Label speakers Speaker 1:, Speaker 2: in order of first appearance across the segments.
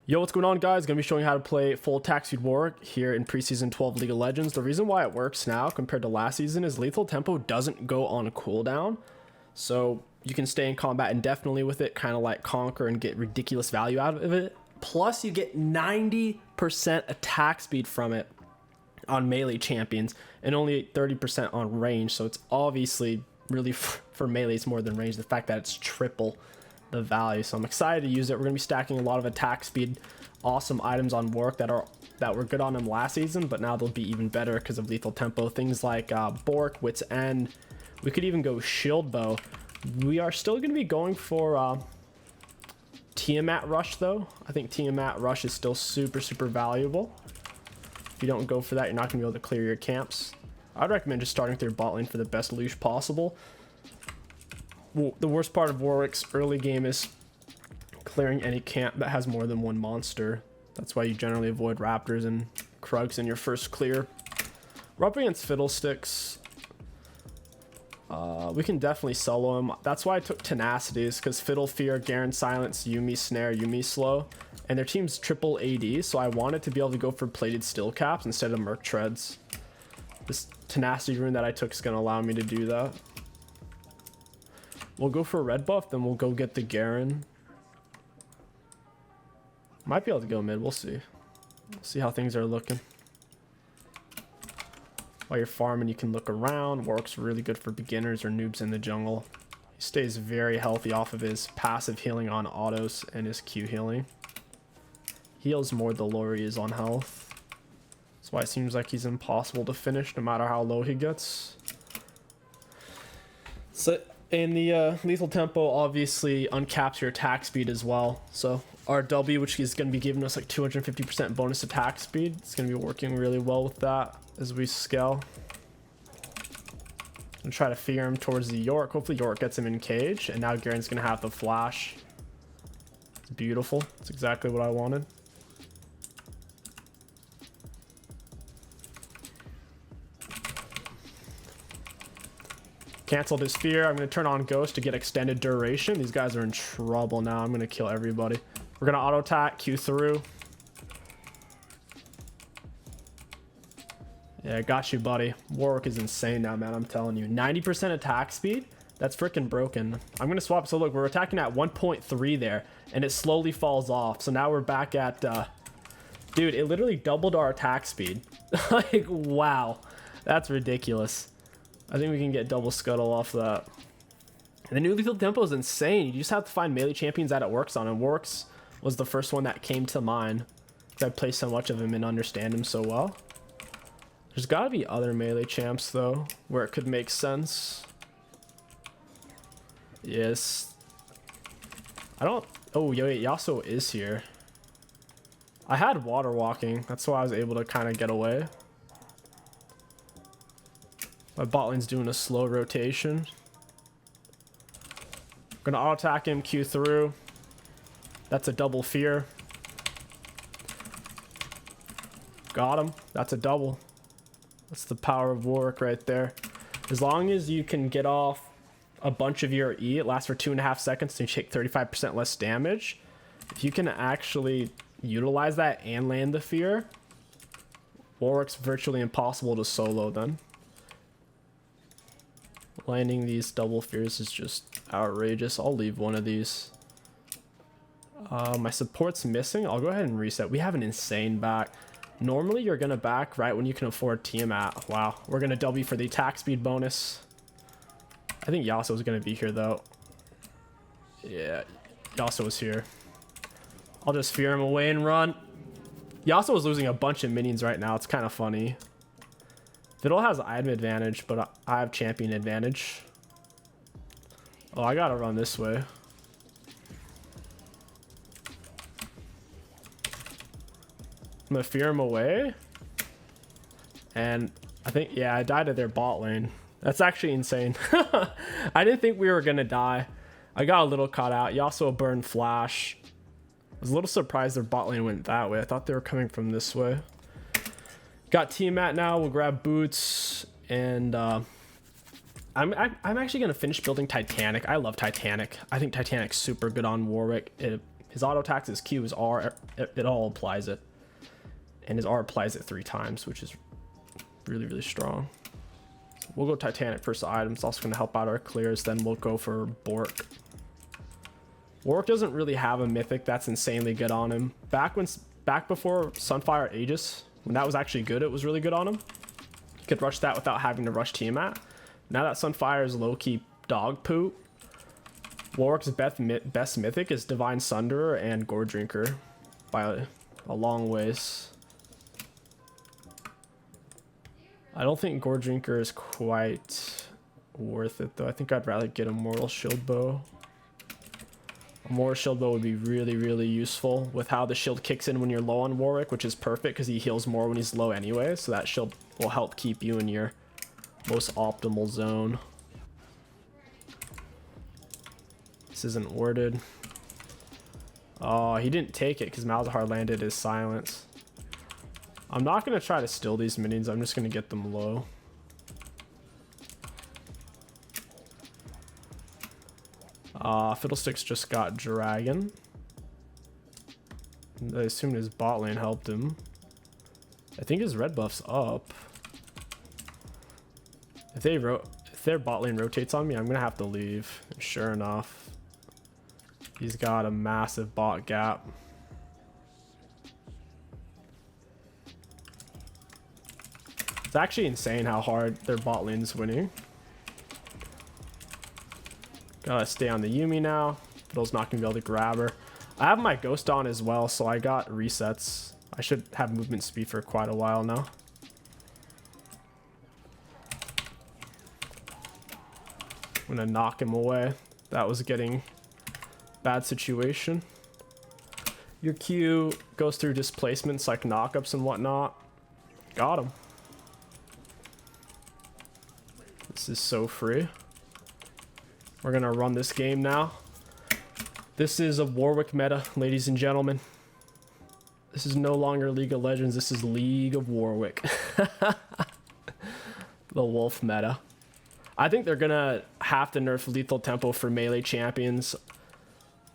Speaker 1: Yo, what's going on, guys? Gonna be showing you how to play full attack speed Warwick here in preseason 12 League of Legends. The reason why it works now compared to last season is lethal tempo doesn't go on a cooldown, so you can stay in combat indefinitely with it, kind of like conquer and get ridiculous value out of it. Plus, you get 90% attack speed from it on melee champions and only 30% on range. So it's obviously really for melee, it's more than range. The fact that it's triple the value, so I'm excited to use it. We're gonna be stacking a lot of attack speed awesome items on Warwick that were good on him last season, but now they'll be even better because of lethal tempo. Things like Bork, Wits End. We could even go shield bow. We are still going to be going for Tiamat Rush though. I think Tiamat Rush is still super valuable. If you don't go for that, you're not going to be able to clear your camps. I'd recommend just starting with your bot lane for the best loosh possible. Well, the worst part of Warwick's early game is clearing any camp that has more than one monster. That's why you generally avoid Raptors and Krugs in your first clear. We're up against Fiddlesticks. We can definitely solo him. That's why I took Tenacities, because Fiddle, Fear, Garen, Silence, Yuumi, Snare, Yuumi, Slow. And their team's triple AD, so I wanted to be able to go for plated steel caps instead of Merc Treads. This Tenacity rune that I took is going to allow me to do that. We'll go for a red buff, then we'll go get the Garen. Might be able to go mid, we'll see. We'll see how things are looking. While you're farming, you can look around. Warwick's really good for beginners or noobs in the jungle. He stays very healthy off of his passive healing on autos and his Q healing. Heals more the lower he is on health. That's why it seems like he's impossible to finish no matter how low he gets. So in the lethal tempo, obviously uncaps your attack speed as well. So our W, which is going to be giving us like 250% bonus attack speed, it's going to be working really well with that as we scale. And try to fear him towards the York. Hopefully York gets him in cage, and now Garen's going to have the flash. It's beautiful. It's exactly what I wanted. Canceled his fear. I'm going to turn on Ghost to get extended duration. These guys are in trouble now. I'm going to kill everybody. We're going to auto attack, Q through. Yeah, got you, buddy. Warwick is insane now, man. I'm telling you. 90% attack speed? That's freaking broken. I'm going to swap. So look, we're attacking at 1.3 there, and it slowly falls off. So now we're back at... dude, it literally doubled our attack speed. Like, wow. That's ridiculous. I think we can get double scuttle off that. And the new lethal tempo is insane. You just have to find melee champions that it works on, and Warwick's was the first one that came to mind because I play so much of him and understand him so well. There's got to be other melee champs though where it could make sense. Yes. I don't... Oh, wait, Yasuo is here. I had water walking. That's why I was able to kind of get away. My bot lane's doing a slow rotation. Gonna auto attack him, Q through. That's a double fear. Got him. That's a double. That's the power of Warwick right there. As long as you can get off a bunch of your E, it lasts for 2.5 seconds and you take 35% less damage. If you can actually utilize that and land the fear, Warwick's virtually impossible to solo then. Landing these double fears is just outrageous. I'll leave one of these. My support's missing. I'll go ahead and reset. We have an insane back. Normally you're gonna back right when you can afford Tiamat. Wow, we're gonna W for the attack speed bonus. I think Yasuo's gonna be here though. Yeah, Yasuo's here. I'll just fear him away and run. Yasuo's losing a bunch of minions right now. It's kind of funny. Fiddle has item advantage, but I have champion advantage. Oh, I gotta run this way. I'm gonna fear him away. And I think, yeah, I died at their bot lane. That's actually insane. I didn't think we were gonna die. I got a little caught out. Yasuo burned flash. I was a little surprised their bot lane went that way. I thought they were coming from this way. Got Tiamat now. We'll grab boots, and I'm actually gonna finish building Titanic. I love Titanic. I think Titanic's super good on Warwick. It His auto attacks, his Q, his R, it all applies it. And his R applies it 3 times, which is really, really strong. So we'll go Titanic first item. It's also going to help out our clears. Then we'll go for Bork. Warwick doesn't really have a mythic that's insanely good on him. Back before Sunfire Aegis, when that was actually good, it was really good on him. You could rush that without having to rush Tiamat. Now that Sunfire is low-key dog poop, Warwick's best mythic is Divine Sunderer and Gore Drinker by a long ways. I don't think Gore Drinker is quite worth it though. I think I'd rather get a Mortal Shield Bow. A Mortal Shield Bow would be really, really useful with how the shield kicks in when you're low on Warwick, which is perfect because he heals more when he's low anyway. So that shield will help keep you in your most optimal zone. This isn't worded. Oh, he didn't take it because Malzahar landed his silence. I'm not going to try to steal these minions. I'm just going to get them low. Fiddlesticks just got Dragon. I assumed his bot lane helped him. I think his red buff's up. If their bot lane rotates on me, I'm going to have to leave. And sure enough, he's got a massive bot gap. It's actually insane how hard their bot lane's winning. Gotta stay on the Yuumi now. Fiddle's not gonna be able to grab her. I have my Ghost on as well, so I got resets. I should have movement speed for quite a while now. I'm gonna knock him away. That was getting bad situation. Your Q goes through displacements like knockups and whatnot. Got him. This is so free. We're gonna run this game now. This is a Warwick meta, ladies and gentlemen. This is no longer League of Legends. This is League of Warwick. The wolf meta. I think they're gonna have to nerf lethal tempo for melee champions.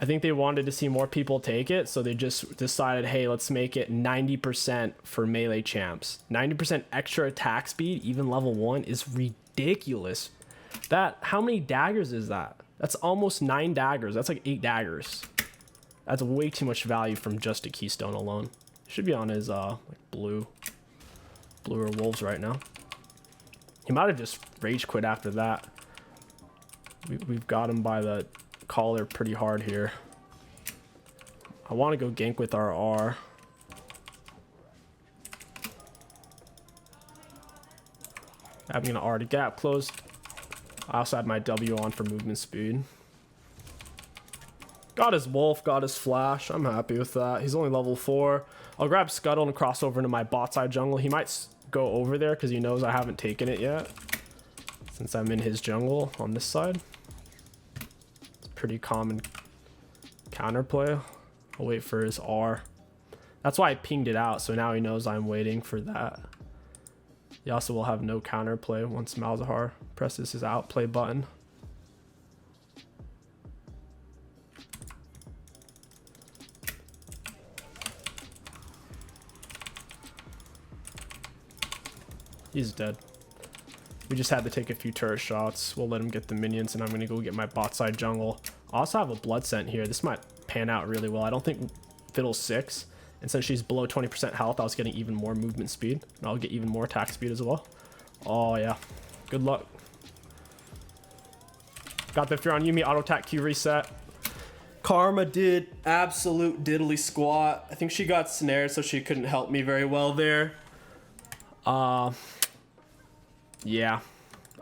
Speaker 1: I think they wanted to see more people take it, so they just decided, hey, let's make it 90% for melee champs. 90% extra attack speed, even level 1, is ridiculous. How many daggers is that? That's almost 9 daggers. That's like 8 daggers. That's way too much value from just a keystone alone. Should be on his like blue or wolves right now. He might have just rage quit after that. We've got him by the collar pretty hard here. I want to go gank with our R. Having an R to gap closed. I also had my W on for movement speed. Got his wolf, got his flash. I'm happy with that. He's only level 4. I'll grab Scuttle and cross over into my bot side jungle. He might go over there because he knows I haven't taken it yet, since I'm in his jungle on this side. It's pretty common counterplay. I'll wait for his R. That's why I pinged it out, so now he knows I'm waiting for that. He also will have no counterplay once Malzahar presses his outplay button. He's dead. We just had to take a few turret shots. We'll let him get the minions, and I'm going to go get my bot side jungle. I also have a blood scent here. This might pan out really well. I don't think Fiddle's 6. And since she's below 20% health, I was getting even more movement speed. And I'll get even more attack speed as well. Oh, yeah. Good luck. Got the fear on Yuumi. Auto attack Q reset. Karma did absolute diddly squat. I think she got snared, so she couldn't help me very well there. Yeah.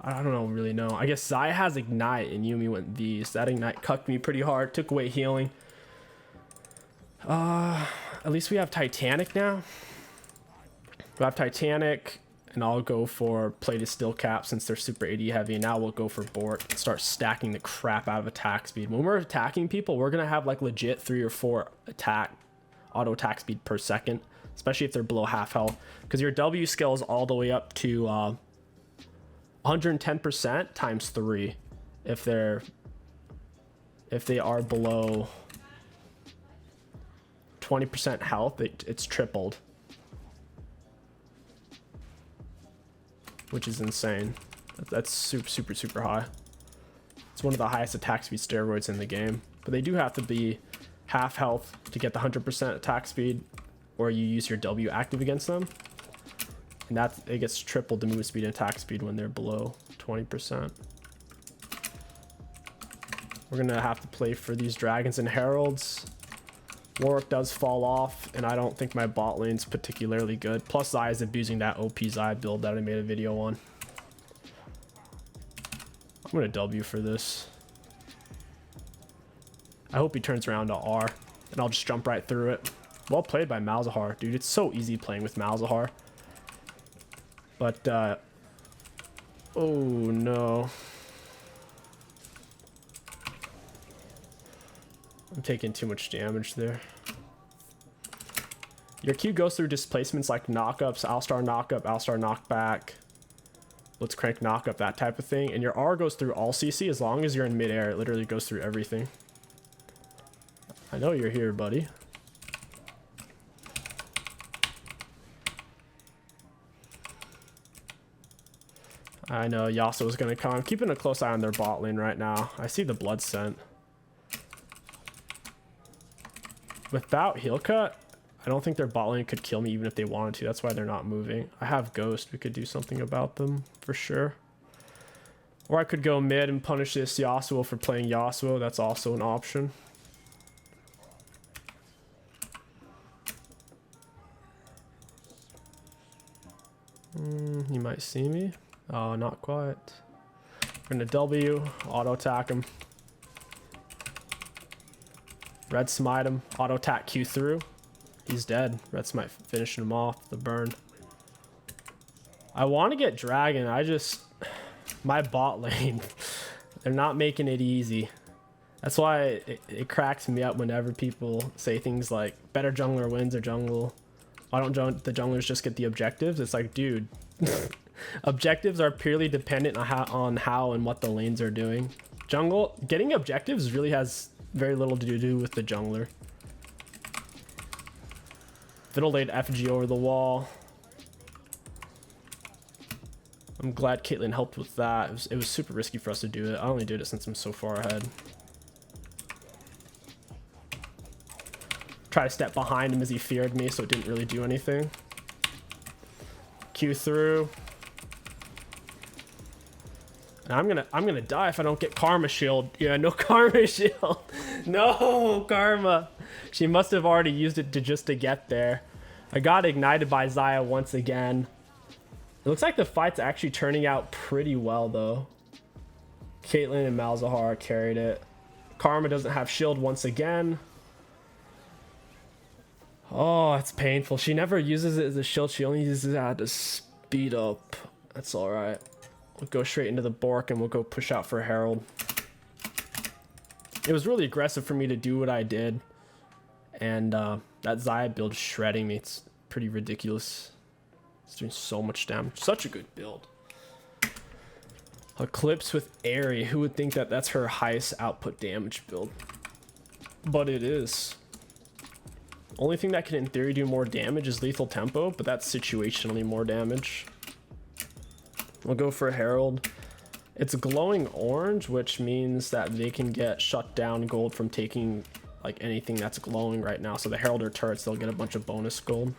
Speaker 1: I don't really know. I guess Zaya has Ignite and Yuumi went these. That Ignite cucked me pretty hard. Took away healing. At least we have Titanic now. We have Titanic, and I'll go for Plated Steel Cap since they're super AD heavy. And now we'll go for Bork and start stacking the crap out of attack speed. When we're attacking people, we're going to have like legit 3 or 4 auto attack speed per second, especially if they're below half health. Because your W scales all the way up to 110% times 3 if they are below 20% health, it's tripled. Which is insane. That's super high. It's one of the highest attack speed steroids in the game. But they do have to be half health to get the 100% attack speed, or you use your W active against them. And it gets tripled the move speed and attack speed when they're below 20%. We're gonna have to play for these dragons and heralds. Warwick does fall off, and I don't think my bot lane's particularly good. Plus, Xayah is abusing that OP Xayah build that I made a video on. I'm gonna W for this. I hope he turns around to R, and I'll just jump right through it. Well played by 𝗕𝘂𝐻𝐿𝐻. Dude, it's so easy playing with 𝗕𝘂𝐻𝐿𝐻. But, oh no. I'm taking too much damage there. Your Q goes through displacements like knockups, Alistar knockup, Alistar knockback, Blitzcrank knockup, that type of thing. And your R goes through all CC as long as you're in midair. It literally goes through everything. I know you're here, buddy. I know Yasuo's gonna come. I'm keeping a close eye on their bot lane right now. I see the blood scent. Without heal cut, I don't think their bot lane could kill me even if they wanted to. That's why they're not moving. I have Ghost. We could do something about them for sure. Or I could go mid and punish this Yasuo for playing Yasuo. That's also an option. He might see me. Oh, not quite. We're gonna W, auto attack him. Red smite him, auto attack Q through. He's dead. Red smite finishing him off, the burn. I want to get dragon. My bot lane, they're not making it easy. That's why it cracks me up whenever people say things like better jungler wins or jungle. Why don't the junglers just get the objectives? It's like, dude, objectives are purely dependent on how and what the lanes are doing. Getting objectives really has very little to do with the jungler. Fiddle laid FG over the wall. I'm glad Caitlyn helped with that. It was super risky for us to do it. I only did it since I'm so far ahead. Try to step behind him as he feared me, so it didn't really do anything. Q through. And I'm gonna die if I don't get Karma Shield. Yeah, no Karma Shield. No Karma. She must have already used it to get there. I got ignited by Xayah once again. It looks like the fight's actually turning out pretty well though. Caitlyn and 𝗕𝘂𝐻𝐿𝐻 carried it. Karma doesn't have shield once again. Oh, it's painful. She never uses it as a shield. She only uses it to speed up. That's all right. We'll go straight into the Bork and we'll go push out for Herald. It was really aggressive for me to do what I did. And that Xayah build shredding me. It's pretty ridiculous. It's doing so much damage. Such a good build. Eclipse with Airy. Who would think that that's her highest output damage build? But it is. Only thing that can in theory do more damage is lethal tempo, but that's situationally more damage. We'll go for Herald. It's glowing orange, which means that they can get shut down gold from taking like anything that's glowing right now. So the Herald or turrets, they'll get a bunch of bonus gold.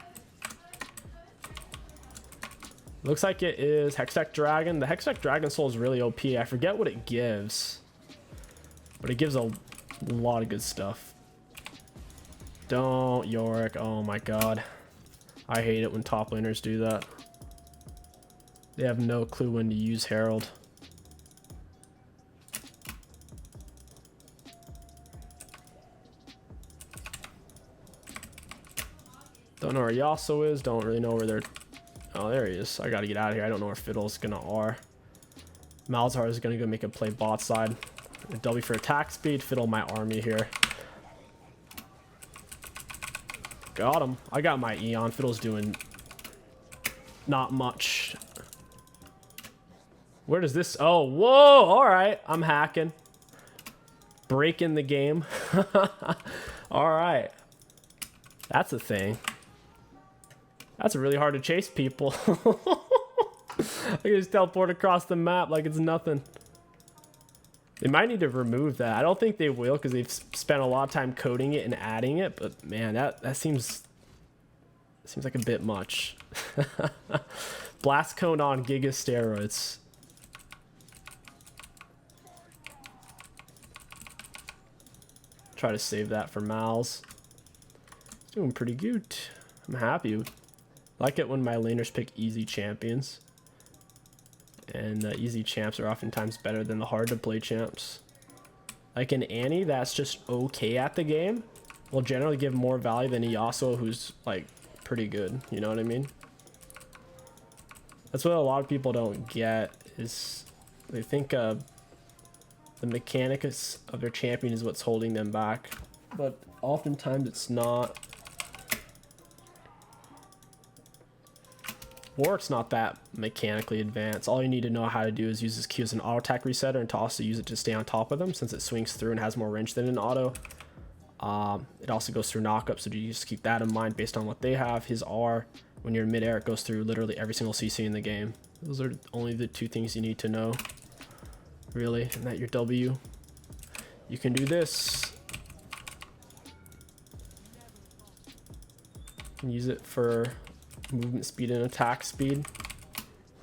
Speaker 1: Looks like it is Hextech Dragon. The Hextech Dragon Soul is really OP. I forget what it gives, but it gives a lot of good stuff. Don't, Yorick. Oh my god. I hate it when top laners do that. They have no clue when to use Herald. Don't know where Yasuo is. Don't really know where they're... Oh, there he is. I gotta get out of here. I don't know where Fiddle's gonna R. 𝗕𝘂𝐻𝐿𝐻 is gonna go make a play bot side. W for attack speed. Fiddle my army here. Got him. I got my Eon. Fiddle's doing not much. Where does this... Oh, whoa. All right. I'm hacking. Breaking the game. All right. That's the thing. That's really hard to chase people. I can just teleport across the map like it's nothing. They might need to remove that. I don't think they will because they've spent a lot of time coding it and adding it. But man, that seems like a bit much. Blast cone on Giga steroids. Try to save that for Mal's. Doing pretty good. I'm happy. I like it when my laners pick easy champions. And easy champs are oftentimes better than the hard to play champs. Like an Annie that's just okay at the game will generally give more value than Yasuo, who's like pretty good. You know what I mean? That's what a lot of people don't get, is they think the mechanics of their champion is what's holding them back. But oftentimes it's not. Warwick's not that mechanically advanced. All you need to know how to do is use his Q as an auto attack resetter and to also use it to stay on top of them, since it swings through and has more range than an auto. It also goes through knockup, so you just keep that in mind based on what they have. His R, when you're in midair, it goes through literally every single CC in the game. Those are only the two things you need to know, really, and that your W. You can do this. You can use it for movement speed and attack speed,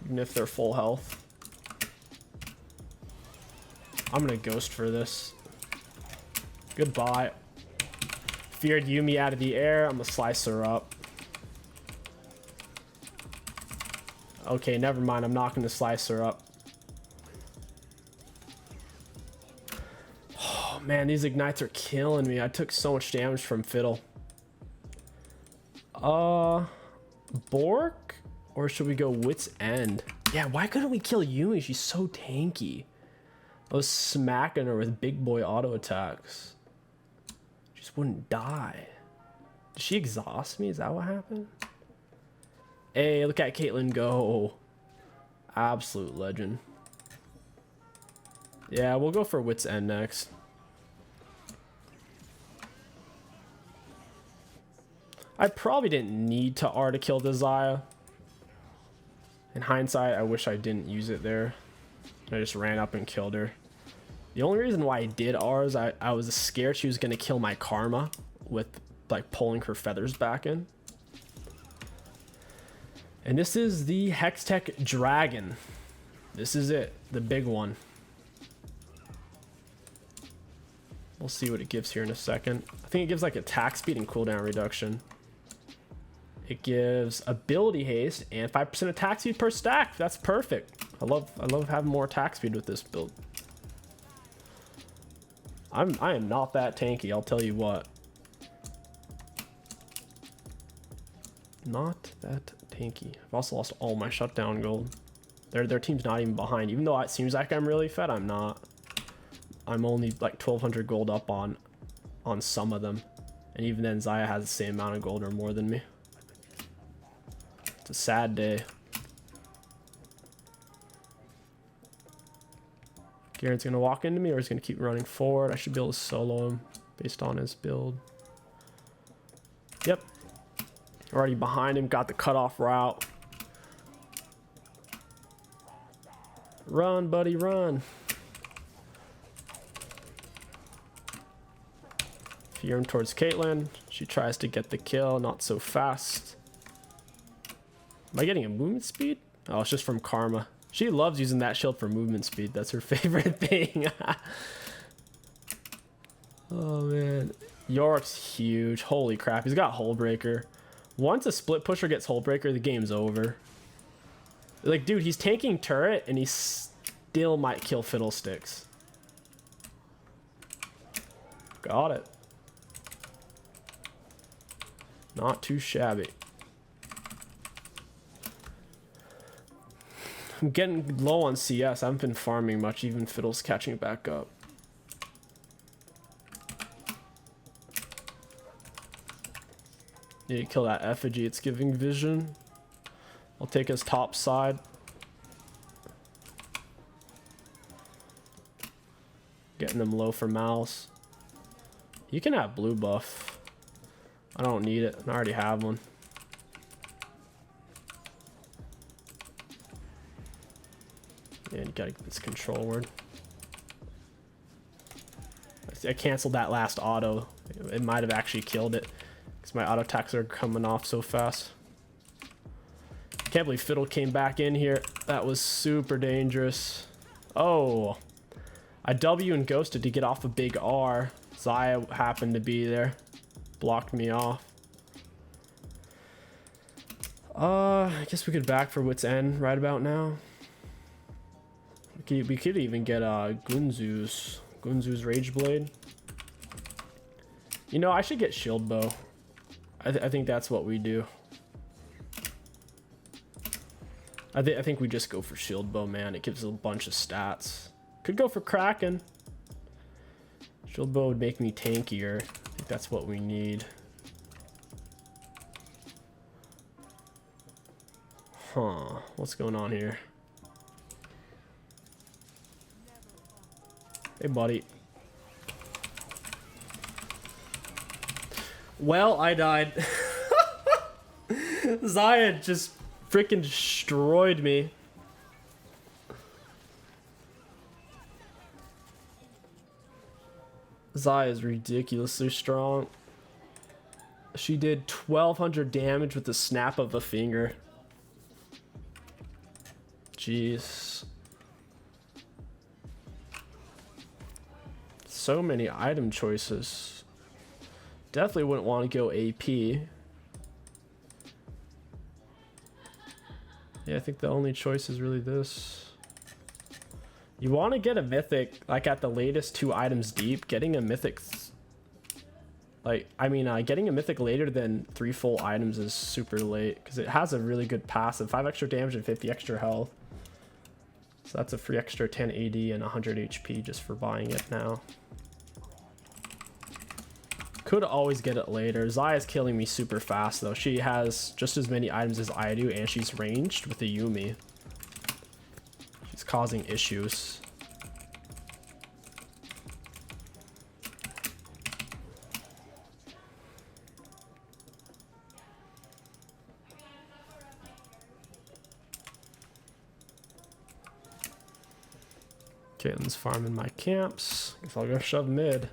Speaker 1: even if they're full health. I'm gonna ghost for this. Goodbye. Feared Yuumi out of the air. I'm gonna slice her up. Okay, never mind. I'm not gonna slice her up. Oh man, these ignites are killing me. I took so much damage from Fiddle. Bork? Or should we go Wit's End? Yeah, why couldn't we kill Yuumi? She's so tanky. I was smacking her with big boy auto attacks. She just wouldn't die. Did she exhaust me? Is that what happened? Hey, look at Caitlyn go. Absolute legend. Yeah, we'll go for Wit's End next. I probably didn't need to R to kill the Xayah. In hindsight, I wish I didn't use it there. I just ran up and killed her. The only reason why I did R is I was scared she was going to kill my Karma with like pulling her feathers back in. And this is the Hextech Dragon. This is it, the big one. We'll see what it gives here in a second. I think it gives like attack speed and cooldown reduction. It gives ability haste and 5% attack speed per stack. That's perfect. I love having more attack speed with this build. I am not that tanky, I'll tell you what. Not that tanky. I've also lost all my shutdown gold. Their team's not even behind. Even though it seems like I'm really fed, I'm not. I'm only like 1200 gold up on some of them. And even then, Xayah has the same amount of gold or more than me. It's a sad day. Garen's gonna walk into me, or he's gonna keep running forward. I should be able to solo him based on his build. Yep. Already behind him, got the cutoff route. Run, buddy, run. Fear him towards Caitlyn. She tries to get the kill, not so fast. Am I getting a movement speed? Oh, it's just from Karma. She loves using that shield for movement speed. That's her favorite thing. Oh man. Yorick's huge. Holy crap. He's got Hullbreaker. Once a split pusher gets Hullbreaker, the game's over. Like, dude, he's tanking turret and he still might kill Fiddlesticks. Got it. Not too shabby. I'm getting low on CS. I haven't been farming much. Even Fiddle's catching back up. Need to kill that effigy. It's giving vision. I'll take his top side. Getting them low for mouse. You can have blue buff. I don't need it. I already have one. And you gotta get this control word. I canceled that last auto. It might have actually killed it because my auto attacks are coming off so fast. Can't believe Fiddle came back in here. That was super dangerous. Oh, I W and ghosted to get off a big R. Xayah happened to be there, blocked me off. I guess we could back for Wit's End right about now. We could even get Gunzu's Rage Blade. You know, I should get Shield Bow. I think that's what we do. I think we just go for Shield Bow, man. It gives a bunch of stats. Could go for Kraken. Shield Bow would make me tankier. I think that's what we need. Huh. What's going on here? Hey, buddy. Well, I died. Xayah just freaking destroyed me. Xayah is ridiculously strong. She did 1200 damage with the snap of a finger. Jeez. So many item choices. Definitely wouldn't want to go AP. Yeah, I think the only choice is really this. You want to get a mythic, like at the latest 2 items deep. Getting a mythic, getting a mythic later than 3 full items is super late because it has a really good passive, 5 extra damage and 50 extra health. So that's a free extra 10 AD and 100 HP just for buying it now. Could always get it later. Xayah's killing me super fast though. She has just as many items as I do, and she's ranged with the Yuumi. She's causing issues. Caitlin's farming my camps. Guess I'll go shove mid.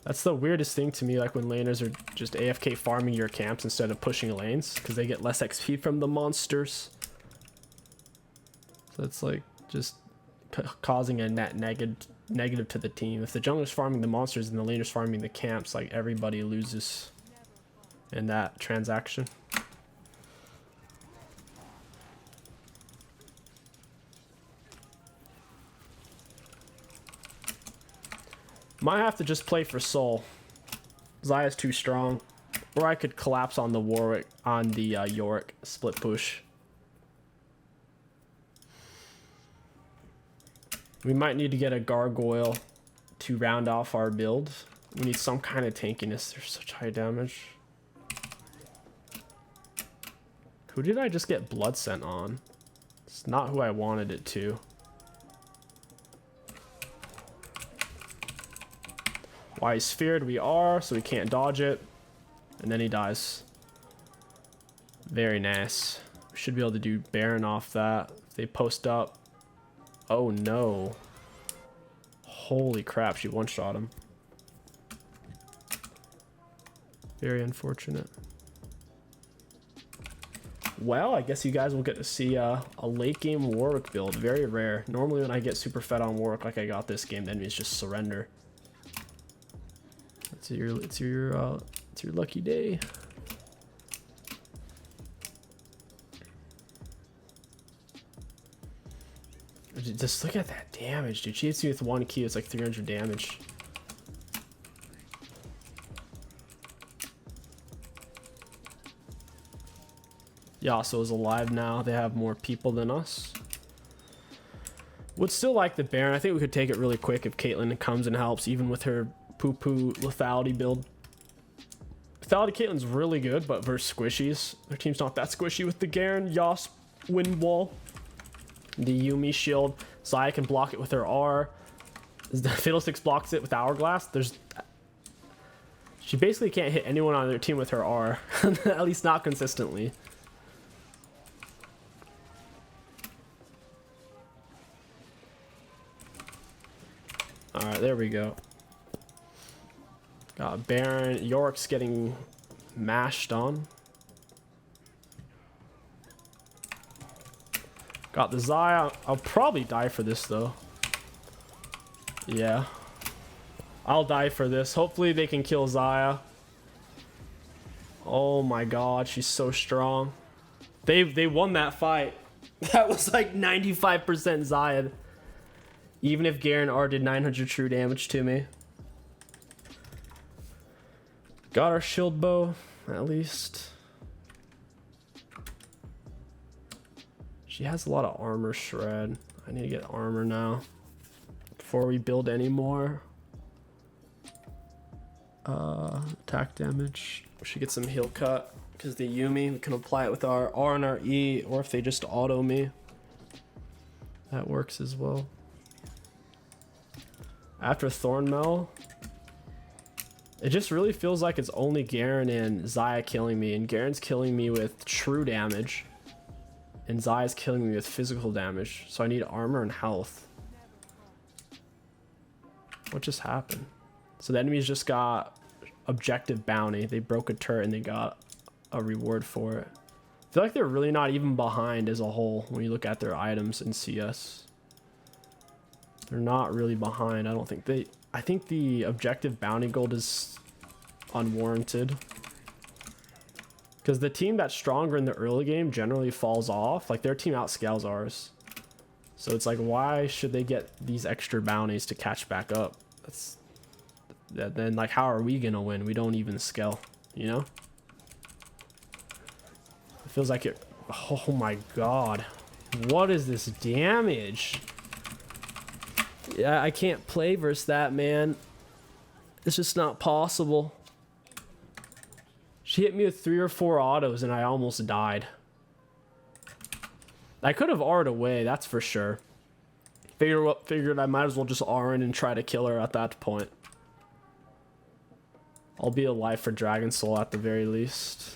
Speaker 1: That's the weirdest thing to me, like when laners are just AFK farming your camps instead of pushing lanes, because they get less XP from the monsters. So it's like just causing a net negative to the team. If the jungler's farming the monsters and the laner's farming the camps, like everybody loses in that transaction. Might have to just play for soul. Xayah's too strong. Or I could collapse on the Warwick, on the Yorick split push. We might need to get a gargoyle to round off our build. We need some kind of tankiness. There's such high damage. Who did I just get blood scent on? It's not who I wanted it to. Why he's feared, we are, so we can't dodge it. And then he dies. Very nice. We should be able to do Baron off that. If they post up. Oh no. Holy crap, she one-shot him. Very unfortunate. Well, I guess you guys will get to see a late game Warwick build. Very rare. Normally when I get super fed on Warwick like I got this game, the enemies just surrender. It's your lucky day. Just look at that damage, dude. She hits me with 1 key. It's like 300 damage. Yasuo is alive now. They have more people than us. Would still like the Baron. I think we could take it really quick if Caitlyn comes and helps, even with her poo-poo lethality build. Lethality Caitlin's really good, but versus squishies, their team's not that squishy with the Garen, Yas, Wind Wall, the Yuumi shield. Xayah can block it with her R. The Fiddlesticks blocks it with Hourglass. She basically can't hit anyone on their team with her R. At least not consistently. Alright, there we go. Got Baron. York's getting mashed on. Got the Xayah. I'll probably die for this though. Yeah. I'll die for this. Hopefully they can kill Xayah. Oh my god, she's so strong. They won that fight. That was like 95% Xayah. Even if Garen R did 900 true damage to me. Got our shield bow, at least. She has a lot of armor shred. I need to get armor now before we build any more. Attack damage. We should get some heal cut because the Yuumi, we can apply it with our R and our E, or if they just auto me, that works as well. After Thornmail, it just really feels like it's only Garen and Xayah killing me, and Garen's killing me with true damage, and Xayah's killing me with physical damage. So I need armor and health. What just happened? So the enemies just got objective bounty. They broke a turret and they got a reward for it. I feel like they're really not even behind as a whole when you look at their items in CS. They're not really behind. I don't think they... I think the objective bounty gold is unwarranted. Because the team that's stronger in the early game generally falls off. Like, their team outscales ours. So it's like, why should they get these extra bounties to catch back up? That's... Then, like, how are we gonna win? We don't even scale, you know? It feels like it... Oh my god. What is this damage? Yeah, I can't play versus that, man. It's just not possible. She hit me with 3 or 4 autos and I almost died. I could have R'd away, that's for sure. Figured I might as well just R in and try to kill her at that point. I'll be alive for Dragon Soul at the very least.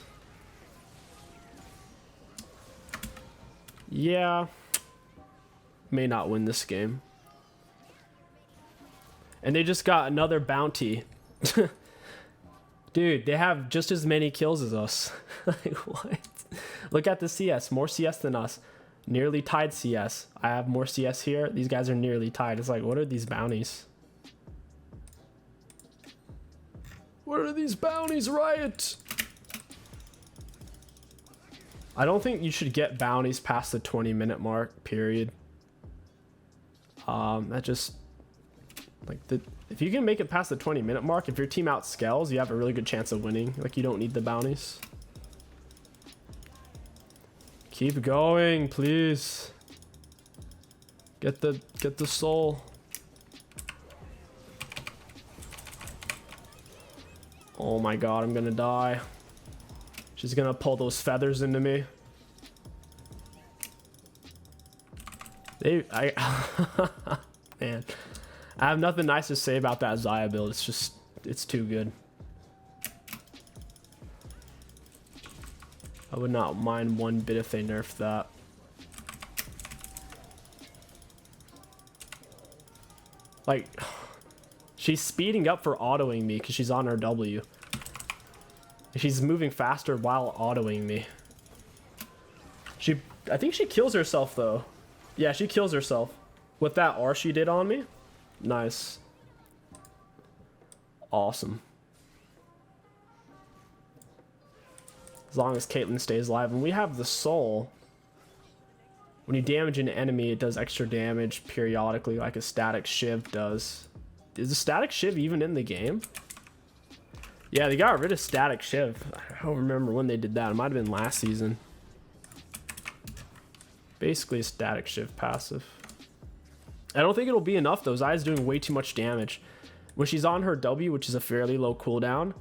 Speaker 1: Yeah. May not win this game. And they just got another bounty. Dude, they have just as many kills as us. Like, what? Look at the CS. More CS than us. Nearly tied CS. I have more CS here. These guys are nearly tied. It's like, what are these bounties? What are these bounties, Riot? I don't think you should get bounties past the 20-minute mark, period. That just... Like, if you can make it past the 20-minute mark, if your team outscales, you have a really good chance of winning. Like, you don't need the bounties. Keep going, please. Get the soul. Oh my god, I'm gonna die. She's gonna pull those feathers into me. Man. I have nothing nice to say about that Xayah build. It's just, it's too good. I would not mind one bit if they nerfed that. Like, she's speeding up for autoing me because she's on her W. She's moving faster while autoing me. I think she kills herself though. Yeah, she kills herself. With that R she did on me. Nice. Awesome. As long as Caitlyn stays alive. And we have the soul. When you damage an enemy, it does extra damage periodically like a static shiv does. Is the static shiv even in the game? Yeah, they got rid of static shiv. I don't remember when they did that. It might have been last season. Basically a static shiv passive. I don't think it'll be enough though. Xayah's doing way too much damage. When she's on her W, which is a fairly low cooldown,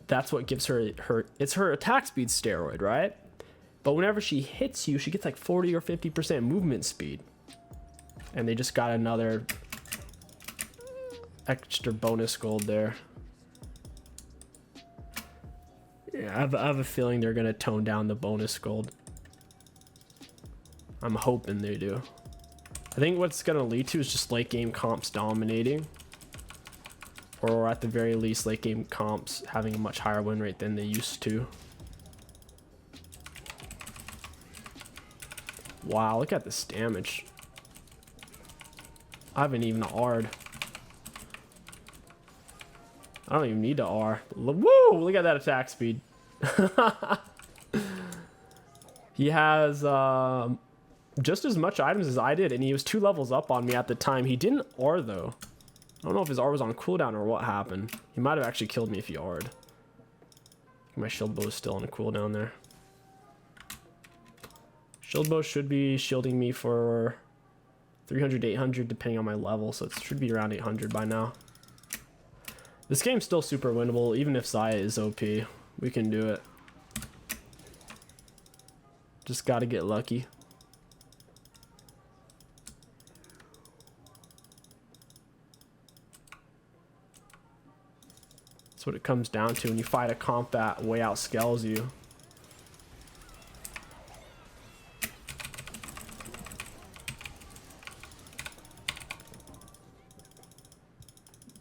Speaker 1: that's what gives her it's her attack speed steroid, right? But whenever she hits you, she gets like 40 or 50% movement speed. And they just got another extra bonus gold there. Yeah, I have a feeling they're gonna tone down the bonus gold. I'm hoping they do. I think what's gonna lead to is just late game comps dominating, or at the very least late game comps having a much higher win rate than they used to. Wow, look at this damage. I haven't even R'd. I don't even need to R. Woo! Look at that attack speed. He has just as much items as I did, and he was 2 levels up on me at the time. He didn't R though. I don't know if his R was on cooldown or what happened. He might have actually killed me if he R'd. My shield bow is still on a cooldown there. Shield bow should be shielding me for 300 to 800 depending on my level, so it should be around 800 by now. This game's still super winnable, even if Xayah is OP. We can do it. Just gotta get lucky. That's what it comes down to when you fight a comp that way outscales you.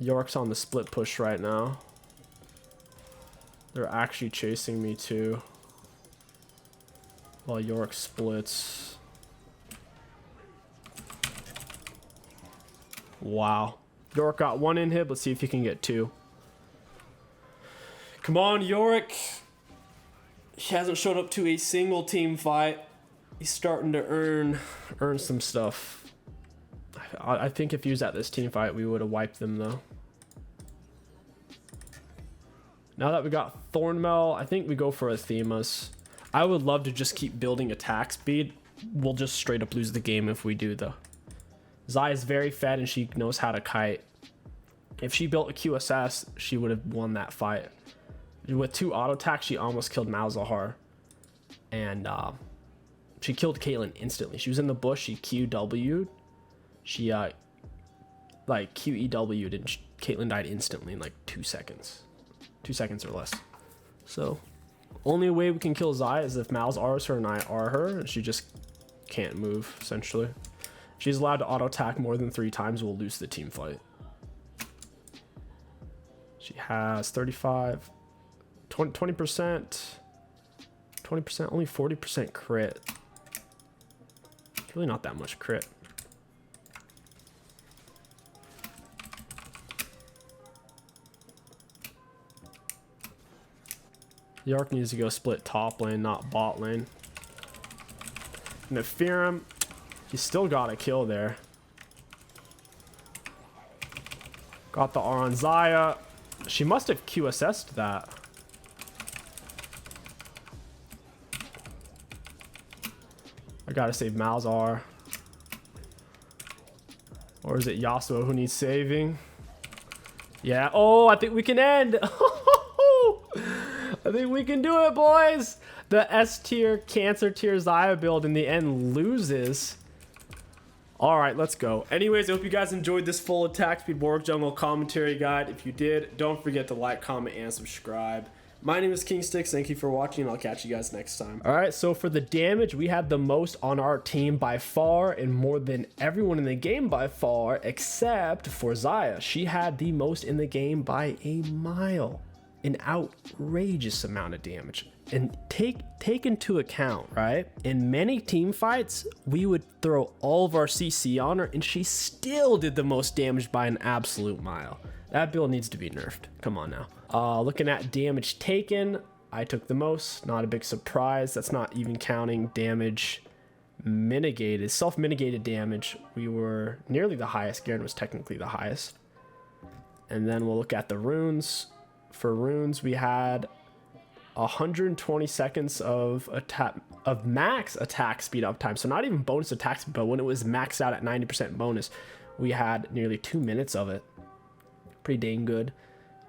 Speaker 1: York's on the split push right now. They're actually chasing me too. While York splits. Wow. York got 1 inhib. Let's see if he can get 2. Come on, Yorick. He hasn't showed up to a single team fight. He's starting to earn some stuff. I think if he was at this team fight, we would have wiped them though. Now that we got Thornmail, I think we go for 𝗕𝘂𝘀𝗶𝗹. I would love to just keep building attack speed. We'll just straight up lose the game if we do though. Xayah is very fed and she knows how to kite. If she built a QSS, she would have won that fight. With 2 auto attacks, she almost killed 𝗕𝘂𝘀𝗀𝗀. And she killed Caitlyn instantly. She was in the bush, she QW'd. She like QEW'd and Caitlyn died instantly in like 2 seconds. 2 seconds or less. So only way we can kill Xayah is if Mal's R's her and I R her, and she just can't move essentially. If she's allowed to auto attack more than 3 times, we'll lose the team fight. She has 35, 20%, only 40% crit. It's really not that much crit. York needs to go split top lane, not bot lane. And if 𝗕𝘂𝘀𝘀𝗀, he still got a kill there. Got the R on Xayah. She must have QSS'd that. I gotta save Mal's R. Or is it Yasuo who needs saving? Yeah. Oh, I think we can end. I think we can do it, boys. The S tier, cancer tier Xayah build in the end loses. All right, let's go. Anyways, I hope you guys enjoyed this full attack speed Warwick jungle commentary guide. If you did, don't forget to like, comment, and subscribe. My name is kingstix. Thank you for watching, and I'll catch you guys next time. All right, so for the damage, we had the most on our team by far, and more than everyone in the game by far, except for Xayah. She had the most in the game by a mile. An outrageous amount of damage. And take into account, right? In many team fights, we would throw all of our CC on her, and she still did the most damage by an absolute mile. That build needs to be nerfed. Come on now. Looking at damage taken, I took the most. Not a big surprise. That's not even counting damage mitigated. Self-mitigated damage, we were nearly the highest. Garen was technically the highest. And then we'll look at the runes. For runes, we had 120 seconds of max attack speed uptime. So not even bonus attack speed, but when it was maxed out at 90% bonus, we had nearly 2 minutes of it. Pretty dang good.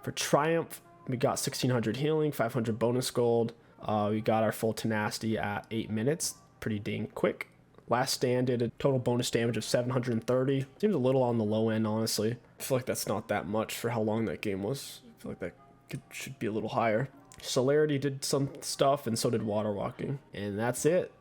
Speaker 1: For triumph, we got 1600 healing, 500 bonus gold. We got our full tenacity at 8 minutes. Pretty dang quick. Last stand did a total bonus damage of 730. Seems a little on the low end, honestly. I feel like that's not that much for how long that game was. I feel like that should be a little higher. Celerity did some stuff, and so did water walking. And that's it.